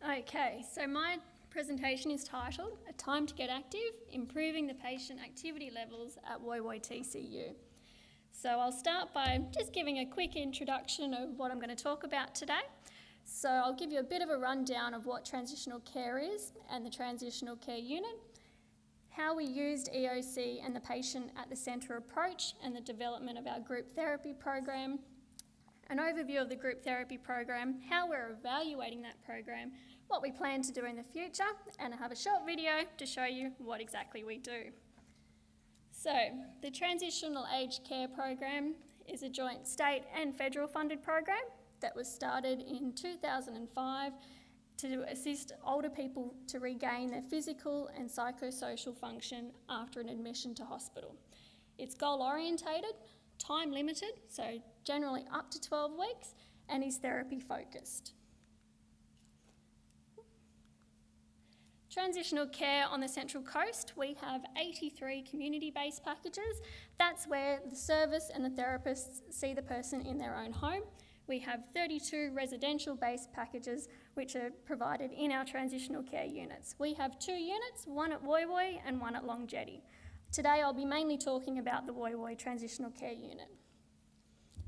Okay, so my presentation is titled A Time to Get Active, Improving the Patient Activity Levels at Woy Woy TCU. So I'll start by just giving a quick introduction of what I'm going to talk about today. So I'll give you a bit of a rundown of what transitional care is and the transitional care unit, how we used EOC and the patient at the centre approach and the development of our group therapy program, an overview of the group therapy program, how we're evaluating that program, what we plan to do in the future, and I have a short video to show you what exactly we do. So, the Transitional Age Care program is a joint state and federal funded program that was started in 2005 to assist older people to regain their physical and psychosocial function after an admission to hospital. It's goal orientated, time limited, so generally up to 12 weeks, and is therapy focused. Transitional care on the Central Coast, we have 83 community-based packages. That's where the service and the therapists see the person in their own home. We have 32 residential-based packages which are provided in our transitional care units. We have 2 units, one at Woy Woy and one at Long Jetty. Today I'll be mainly talking about the Woy Woy Transitional Care Unit.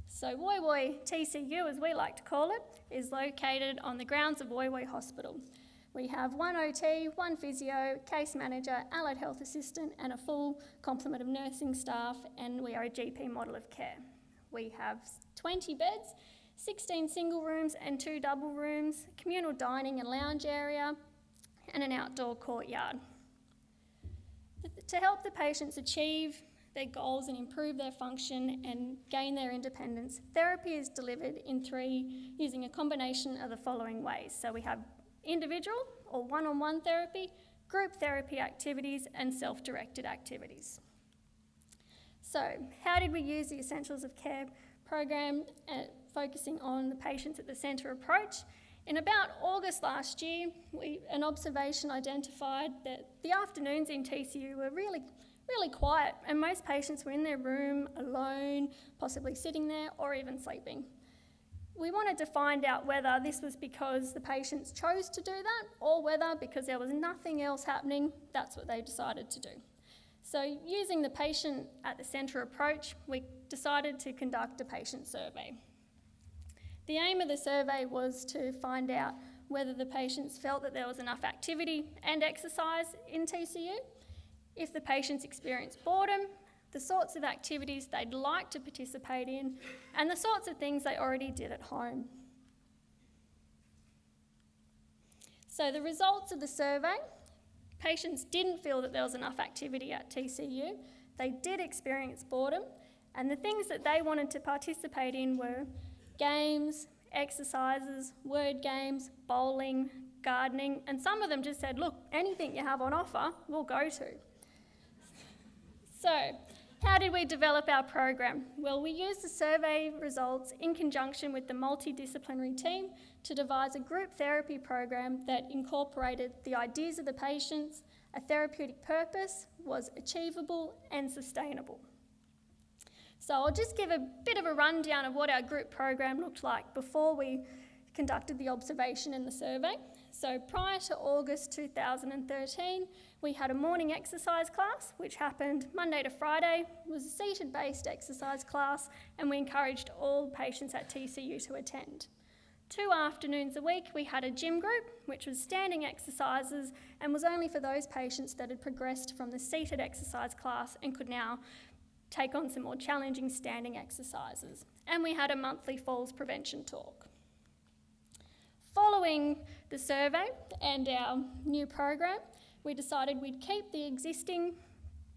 So Woy Woy TCU, as we like to call it, is located on the grounds of Woy Woy Hospital. We have 1 OT, 1 physio, case manager, allied health assistant and a full complement of nursing staff, and we are a GP model of care. We have 20 beds, 16 single rooms and 2 double rooms, communal dining and lounge area, and an outdoor courtyard. To help the patients achieve their goals and improve their function and gain their independence, therapy is delivered in 3 using a combination of the following ways. So we have individual or one-on-one therapy, group therapy activities, and self-directed activities. So how did we use the Essentials of Care program focusing on the patients at the centre approach? In about August last year, an observation identified that the afternoons in TCU were really quiet, and most patients were in their room alone, possibly sitting there or even sleeping. We wanted to find out whether this was because the patients chose to do that or whether because there was nothing else happening, that's what they decided to do. So using the patient at the centre approach, we decided to conduct a patient survey. The aim of the survey was to find out whether the patients felt that there was enough activity and exercise in TCU, if the patients experienced boredom, the sorts of activities they'd like to participate in, and the sorts of things they already did at home. So the results of the survey, patients didn't feel that there was enough activity at TCU, they did experience boredom, and the things that they wanted to participate in were games, exercises, word games, bowling, gardening, and some of them just said, look, anything you have on offer, we'll go to. So, how did we develop our program? Well, we used the survey results in conjunction with the multidisciplinary team to devise a group therapy program that incorporated the ideas of the patients, a therapeutic purpose, was achievable and sustainable. So I'll just give a bit of a rundown of what our group program looked like before we conducted the observation and the survey. So prior to August 2013, we had a morning exercise class, which happened Monday to Friday. It was a seated-based exercise class, and we encouraged all patients at TCU to attend. 2 afternoons a week, we had a gym group, which was standing exercises and was only for those patients that had progressed from the seated exercise class and could now take on some more challenging standing exercises. And we had a monthly falls prevention talk. Following the survey and our new program, we decided we'd keep the existing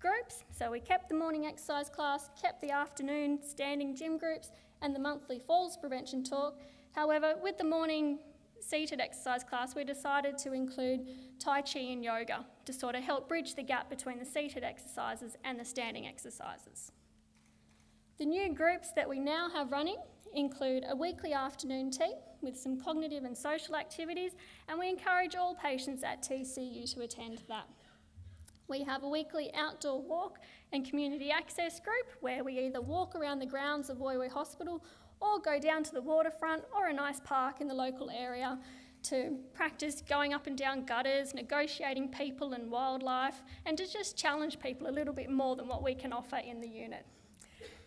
groups. So we kept the morning exercise class, kept the afternoon standing gym groups and the monthly falls prevention talk. However, with the morning seated exercise class, we decided to include Tai Chi and yoga to sort of help bridge the gap between the seated exercises and the standing exercises. The new groups that we now have running include a weekly afternoon tea with some cognitive and social activities, and we encourage all patients at TCU to attend that. We have a weekly outdoor walk and community access group where we either walk around the grounds of Woy Woy Hospital or go down to the waterfront or a nice park in the local area to practice going up and down gutters, negotiating people and wildlife, and to just challenge people a little bit more than what we can offer in the unit.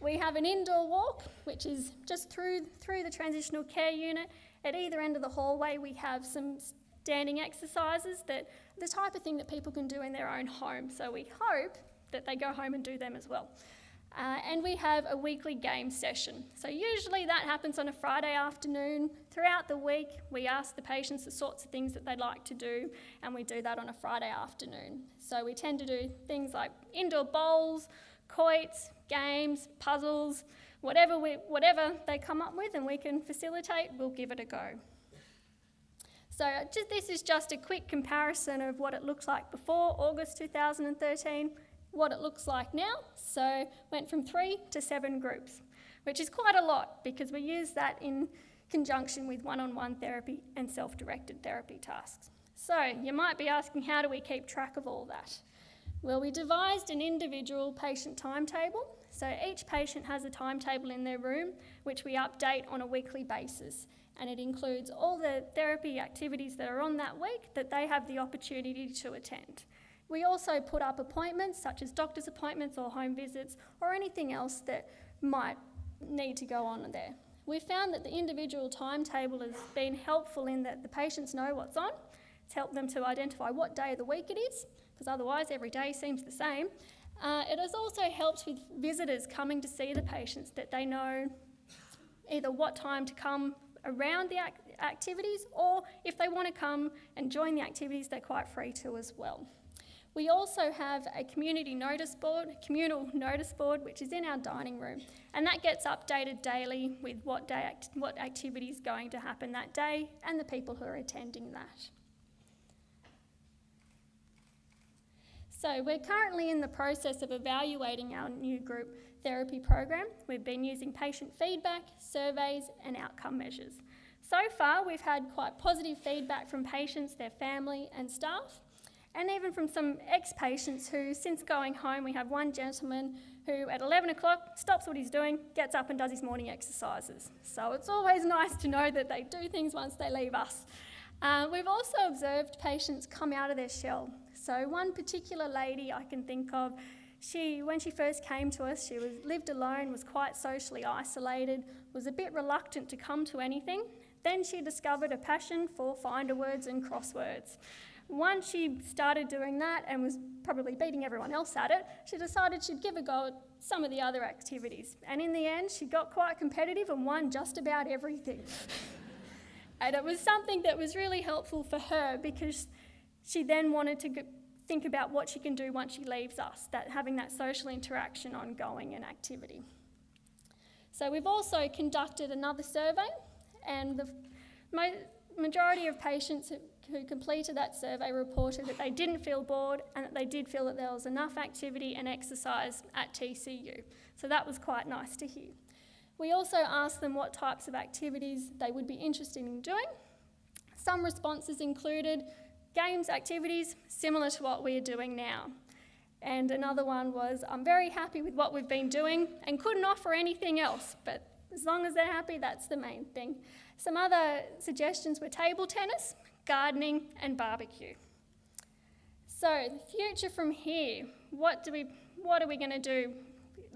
We have an indoor walk, which is just through the transitional care unit. At either end of the hallway, we have some standing exercises that the type of thing that people can do in their own home. So we hope that they go home and do them as well. And we have a weekly game session. So usually that happens on a Friday afternoon. Throughout the week, we ask the patients the sorts of things that they'd like to do, and we do that on a Friday afternoon. So we tend to do things like indoor bowls, quoits, games, puzzles, whatever they come up with and we can facilitate, we'll give it a go. So this is just a quick comparison of what it looked like before August 2013, what it looks like now. So went from 3 to 7 groups, which is quite a lot because we use that in conjunction with one-on-one therapy and self-directed therapy tasks. So you might be asking, how do we keep track of all that? Well, we devised an individual patient timetable. So each patient has a timetable in their room, which we update on a weekly basis. And it includes all the therapy activities that are on that week that they have the opportunity to attend. We also put up appointments, such as doctor's appointments or home visits, or anything else that might need to go on there. We found that the individual timetable has been helpful in that the patients know what's on. It's helped them to identify what day of the week it is, because otherwise every day seems the same. It has also helped with visitors coming to see the patients, that they know either what time to come around the activities, or if they want to come and join the activities, they're quite free to as well. We also have a communal notice board, which is in our dining room, and that gets updated daily with what activity is going to happen that day and the people who are attending that. So we're currently in the process of evaluating our new group therapy program. We've been using patient feedback, surveys and outcome measures. So far we've had quite positive feedback from patients, their family and staff, and even from some ex-patients who, since going home, we have one gentleman who at 11 o'clock stops what he's doing, gets up and does his morning exercises. So it's always nice to know that they do things once they leave us. We've also observed patients come out of their shell. So one particular lady I can think of, when she first came to us, she lived alone, was quite socially isolated, was a bit reluctant to come to anything. Then she discovered a passion for finder words and crosswords. Once she started doing that and was probably beating everyone else at it, she decided she'd give a go at some of the other activities. And in the end, she got quite competitive and won just about everything. And it was something that was really helpful for her, because she then wanted to think about what she can do once she leaves us, having that social interaction ongoing and activity. So we've also conducted another survey, and the majority of patients who completed that survey reported that they didn't feel bored and that they did feel that there was enough activity and exercise at TCU. So that was quite nice to hear. We also asked them what types of activities they would be interested in doing. Some responses included games activities similar to what we are doing now. And another one was, I'm very happy with what we've been doing and couldn't offer anything else, but as long as they're happy, that's the main thing. Some other suggestions were table tennis, gardening and barbecue. So the future from here, what are we going to do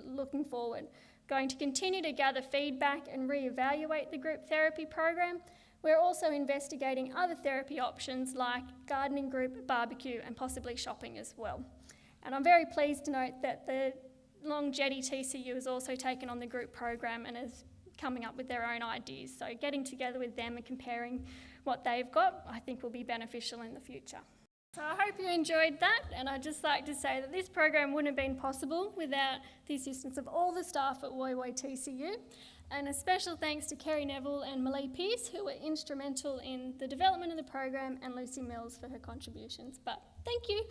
looking forward? Going to continue to gather feedback and re-evaluate the group therapy program. We're also investigating other therapy options like gardening group, barbecue and possibly shopping as well. And I'm very pleased to note that the Long Jetty TCU has also taken on the group program and is coming up with their own ideas. So getting together with them and comparing what they've got, I think will be beneficial in the future. So I hope you enjoyed that, and I'd just like to say that this program wouldn't have been possible without the assistance of all the staff at Woy Woy TCU, and a special thanks to Kerry Neville and Malee Pearce, who were instrumental in the development of the program, and Lucy Mills for her contributions. But thank you.